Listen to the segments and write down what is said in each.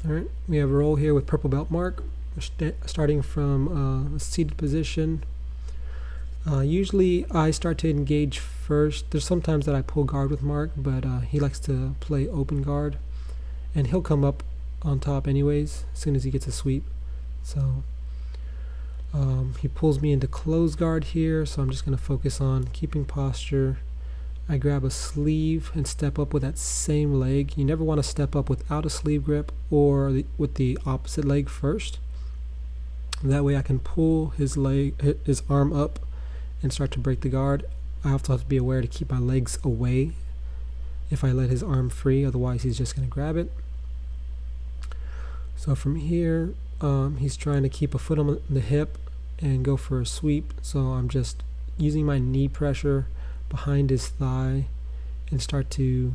Alright, we have a roll here with purple belt Marc. We're starting from a seated position. Usually I start to engage first. There's sometimes that I pull guard with Marc, but he likes to play open guard. And he'll come up on top anyways, as soon as he gets a sweep. So he pulls me into close guard here, so I'm just going to focus on keeping posture. I grab a sleeve and step up with that same leg. You never want to step up without a sleeve grip or with the opposite leg first. That way I can pull his arm up and start to break the guard. I also have to be aware to keep my legs away if I let his arm free, otherwise he's just going to grab it. So from here, he's trying to keep a foot on the hip and go for a sweep. So I'm just using my knee pressure behind his thigh and start to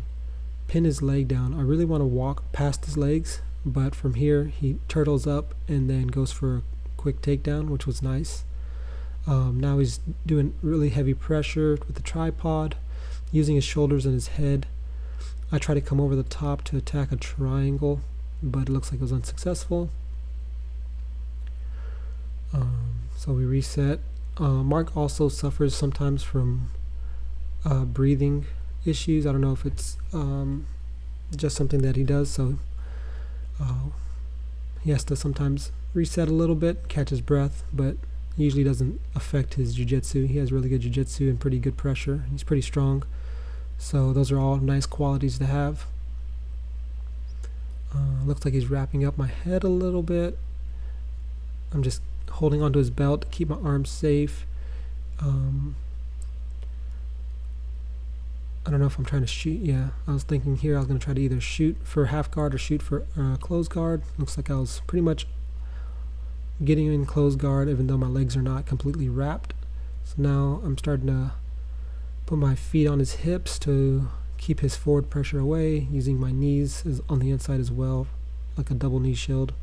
pin his leg down. I really want to walk past his legs, but from here he turtles up and then goes for a quick takedown, which was nice. Now he's doing really heavy pressure with the tripod, using his shoulders and his head. I try to come over the top to attack a triangle, but it looks like it was unsuccessful. So we reset. Marc also suffers sometimes from breathing issues. I don't know if it's just something that he does, so he has to sometimes reset a little bit, catch his breath, but usually doesn't affect his jiu-jitsu. He has really good jiu-jitsu and pretty good pressure. He's pretty strong, so those are all nice qualities to have. Looks like he's wrapping up my head a little bit. I'm just holding onto his belt to keep my arms safe. I don't know if I'm trying to shoot. Yeah, I was thinking here I was going to try to either shoot for half guard or shoot for close guard. Looks like I was pretty much getting in close guard even though my legs are not completely wrapped. So now I'm starting to put my feet on his hips to keep his forward pressure away, using my knees on the inside as well, like a double knee shield.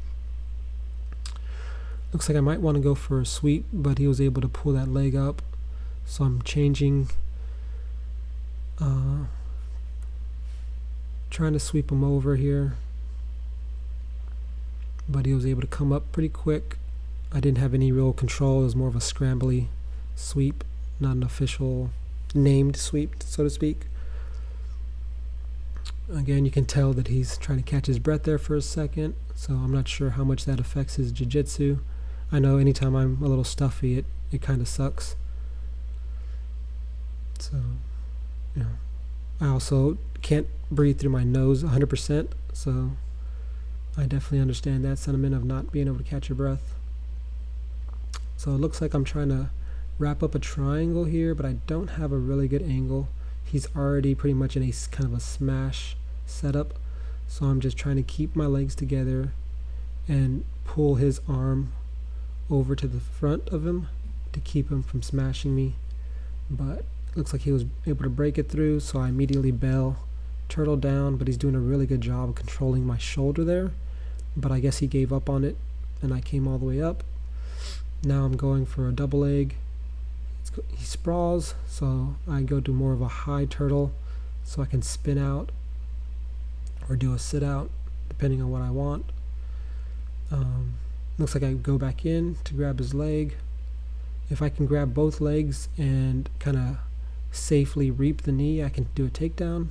Looks like I might want to go for a sweep, but he was able to pull that leg up. So I'm changing, trying to sweep him over here, but he was able to come up pretty quick. I didn't have any real control. It was more of a scrambly sweep, not an official named sweep, so to speak. Again, you can tell that he's trying to catch his breath there for a second, so I'm not sure how much that affects his jiu-jitsu. I know anytime I'm a little stuffy, it kind of sucks. So, I also can't breathe through my nose 100%, so I definitely understand that sentiment of not being able to catch your breath. So it looks like I'm trying to wrap up a triangle here, but I don't have a really good angle. He's already pretty much in a kind of a smash setup, so I'm just trying to keep my legs together and pull his arm over to the front of him to keep him from smashing me. But it looks like he was able to break it through, so I immediately bail, turtle down, but he's doing a really good job of controlling my shoulder there. But I guess he gave up on it, and I came all the way up. Now I'm going for a double leg. He sprawls, so I go to more of a high turtle so I can spin out or do a sit out depending on what I want. Looks like I go back in to grab his leg. If I can grab both legs and kind of safely reap the knee, I can do a takedown.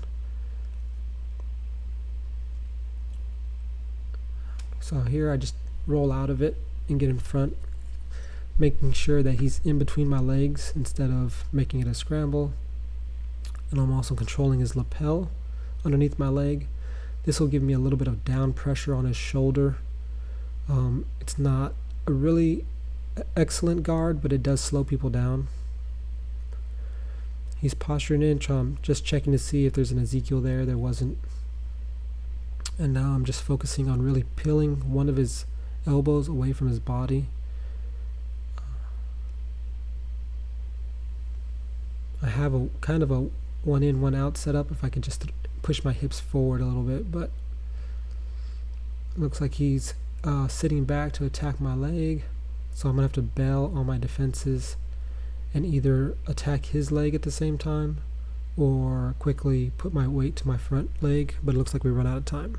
So here I just roll out of it and get in front, making sure that he's in between my legs instead of making it a scramble. And I'm also controlling his lapel underneath my leg. This will give me a little bit of down pressure on his shoulder. It's not a really excellent guard, but it does slow people down. He's posturing in, so I'm just checking to see if there's an Ezekiel there. There wasn't. And now I'm just focusing on really peeling one of his elbows away from his body. I have a kind of a one in, one out setup if I can just push my hips forward a little bit, but it looks like he's sitting back to attack my leg, so I'm going to have to bail on my defenses and either attack his leg at the same time or quickly put my weight to my front leg, but it looks like we run out of time.